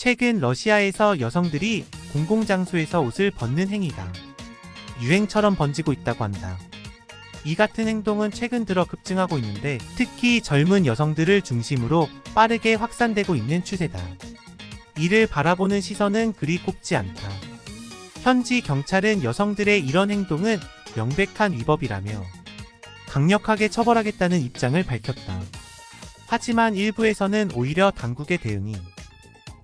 최근 러시아에서 여성들이 공공장소에서 옷을 벗는 행위가 유행처럼 번지고 있다고 한다. 이 같은 행동은 최근 들어 급증하고 있는데 특히 젊은 여성들을 중심으로 빠르게 확산되고 있는 추세다. 이를 바라보는 시선은 그리 곱지 않다. 현지 경찰은 여성들의 이런 행동은 명백한 위법이라며 강력하게 처벌하겠다는 입장을 밝혔다. 하지만 일부에서는 오히려 당국의 대응이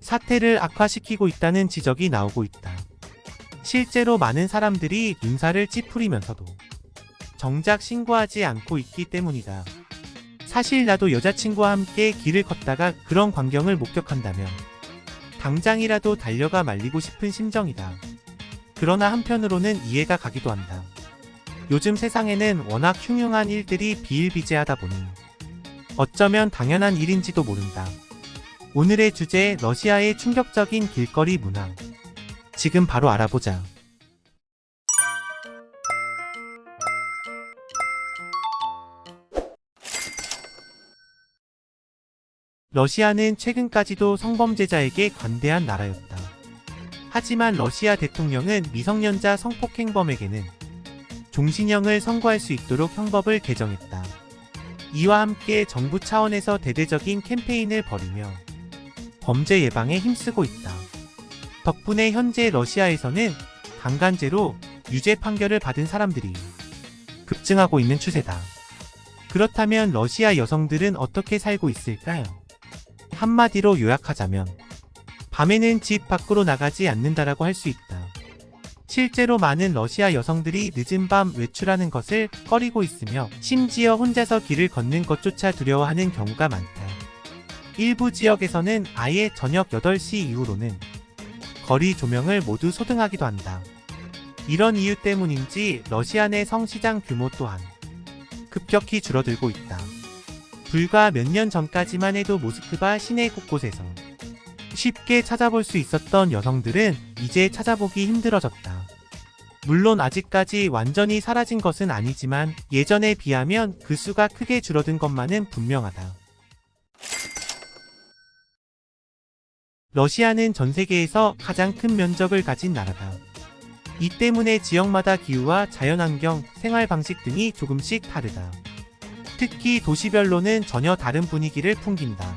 사태를 악화시키고 있다는 지적이 나오고 있다. 실제로 많은 사람들이 눈살을 찌푸리면서도 정작 신고하지 않고 있기 때문이다. 사실 나도 여자친구와 함께 길을 걷다가 그런 광경을 목격한다면 당장이라도 달려가 말리고 싶은 심정이다. 그러나 한편으로는 이해가 가기도 한다. 요즘 세상에는 워낙 흉흉한 일들이 비일비재하다 보니 어쩌면 당연한 일인지도 모른다. 오늘의 주제, 러시아의 충격적인 길거리 문화. 지금 바로 알아보자. 러시아는 최근까지도 성범죄자에게 관대한 나라였다. 하지만 러시아 대통령은 미성년자 성폭행범에게는 종신형을 선고할 수 있도록 형법을 개정했다. 이와 함께 정부 차원에서 대대적인 캠페인을 벌이며 범죄 예방에 힘쓰고 있다. 덕분에 현재 러시아에서는 강간죄로 유죄 판결을 받은 사람들이 급증하고 있는 추세다. 그렇다면 러시아 여성들은 어떻게 살고 있을까요? 한마디로 요약하자면 밤에는 집 밖으로 나가지 않는다라고 할 수 있다. 실제로 많은 러시아 여성들이 늦은 밤 외출하는 것을 꺼리고 있으며 심지어 혼자서 길을 걷는 것조차 두려워하는 경우가 많다. 일부 지역에서는 아예 저녁 8시 이후로는 거리 조명을 모두 소등하기도 한다. 이런 이유 때문인지 러시아 내 성시장 규모 또한 급격히 줄어들고 있다. 불과 몇 년 전까지만 해도 모스크바 시내 곳곳에서 쉽게 찾아볼 수 있었던 여성들은 이제 찾아보기 힘들어졌다. 물론 아직까지 완전히 사라진 것은 아니지만 예전에 비하면 그 수가 크게 줄어든 것만은 분명하다. 러시아는 전 세계에서 가장 큰 면적을 가진 나라다. 이 때문에 지역마다 기후와 자연환경, 생활 방식 등이 조금씩 다르다. 특히 도시별로는 전혀 다른 분위기를 풍긴다.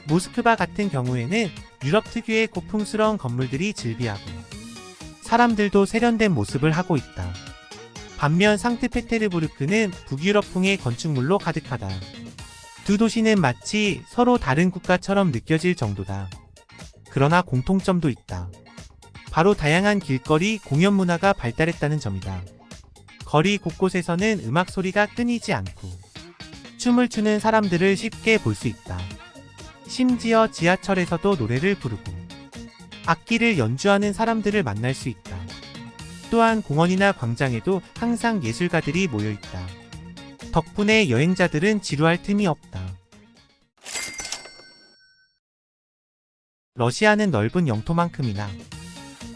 모스크바 같은 경우에는 유럽 특유의 고풍스러운 건물들이 즐비하고 사람들도 세련된 모습을 하고 있다. 반면 상트페테르부르크는 북유럽풍의 건축물로 가득하다. 두 도시는 마치 서로 다른 국가처럼 느껴질 정도다. 그러나 공통점도 있다. 바로 다양한 길거리 공연 문화가 발달했다는 점이다. 거리 곳곳에서는 음악 소리가 끊이지 않고 춤을 추는 사람들을 쉽게 볼 수 있다. 심지어 지하철에서도 노래를 부르고 악기를 연주하는 사람들을 만날 수 있다. 또한 공원이나 광장에도 항상 예술가들이 모여 있다. 덕분에 여행자들은 지루할 틈이 없다. 러시아는 넓은 영토만큼이나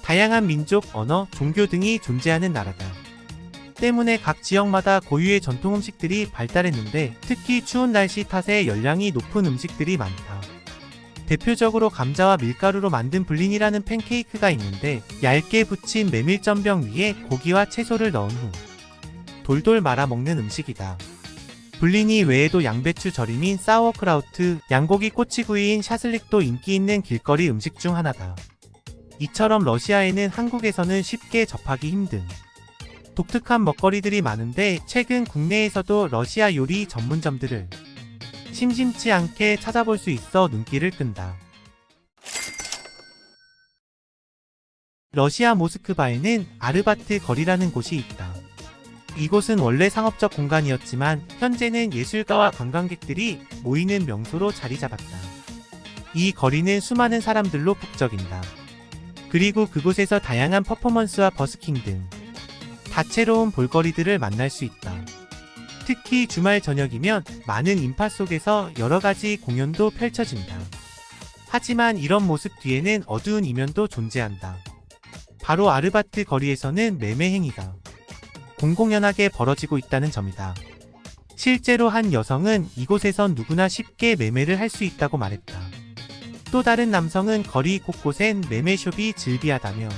다양한 민족, 언어, 종교 등이 존재하는 나라다. 때문에 각 지역마다 고유의 전통 음식들이 발달했는데 특히 추운 날씨 탓에 열량이 높은 음식들이 많다. 대표적으로 감자와 밀가루로 만든 블린이라는 팬케이크가 있는데 얇게 부친 메밀전병 위에 고기와 채소를 넣은 후 돌돌 말아 먹는 음식이다. 블린이 외에도 양배추 절임인 사워크라우트, 양고기 꼬치구이인 샤슬릭도 인기 있는 길거리 음식 중 하나다. 이처럼 러시아에는 한국에서는 쉽게 접하기 힘든 독특한 먹거리들이 많은데 최근 국내에서도 러시아 요리 전문점들을 심심치 않게 찾아볼 수 있어 눈길을 끈다. 러시아 모스크바에는 아르바트 거리라는 곳이 있다. 이곳은 원래 상업적 공간이었지만 현재는 예술가와 관광객들이 모이는 명소로 자리 잡았다. 이 거리는 수많은 사람들로 북적인다. 그리고 그곳에서 다양한 퍼포먼스와 버스킹 등 다채로운 볼거리들을 만날 수 있다. 특히 주말 저녁이면 많은 인파 속에서 여러가지 공연도 펼쳐진다. 하지만 이런 모습 뒤에는 어두운 이면도 존재한다. 바로 아르바트 거리에서는 매매 행위가 공공연하게 벌어지고 있다는 점이다. 실제로 한 여성은 이곳에선 누구나 쉽게 매매를 할 수 있다고 말했다. 또 다른 남성은 거리 곳곳엔 매매숍이 즐비하다며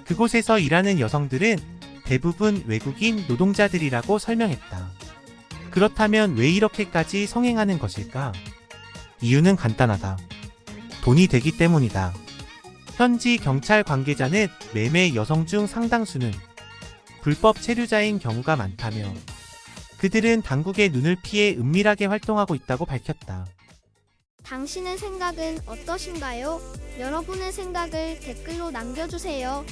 그곳에서 일하는 여성들은 대부분 외국인 노동자들이라고 설명했다. 그렇다면 왜 이렇게까지 성행하는 것일까? 이유는 간단하다. 돈이 되기 때문이다. 현지 경찰 관계자는 매매 여성 중 상당수는 불법 체류자인 경우가 많다며 그들은 당국의 눈을 피해 은밀하게 활동하고 있다고 밝혔다. 당신의 생각은 어떠신가요? 여러분의 생각을 댓글로 남겨주세요.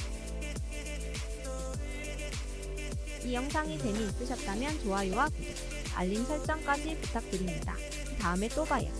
이 영상이 재미있으셨다면 좋아요와 구독, 알림 설정까지 부탁드립니다. 다음에 또 봐요.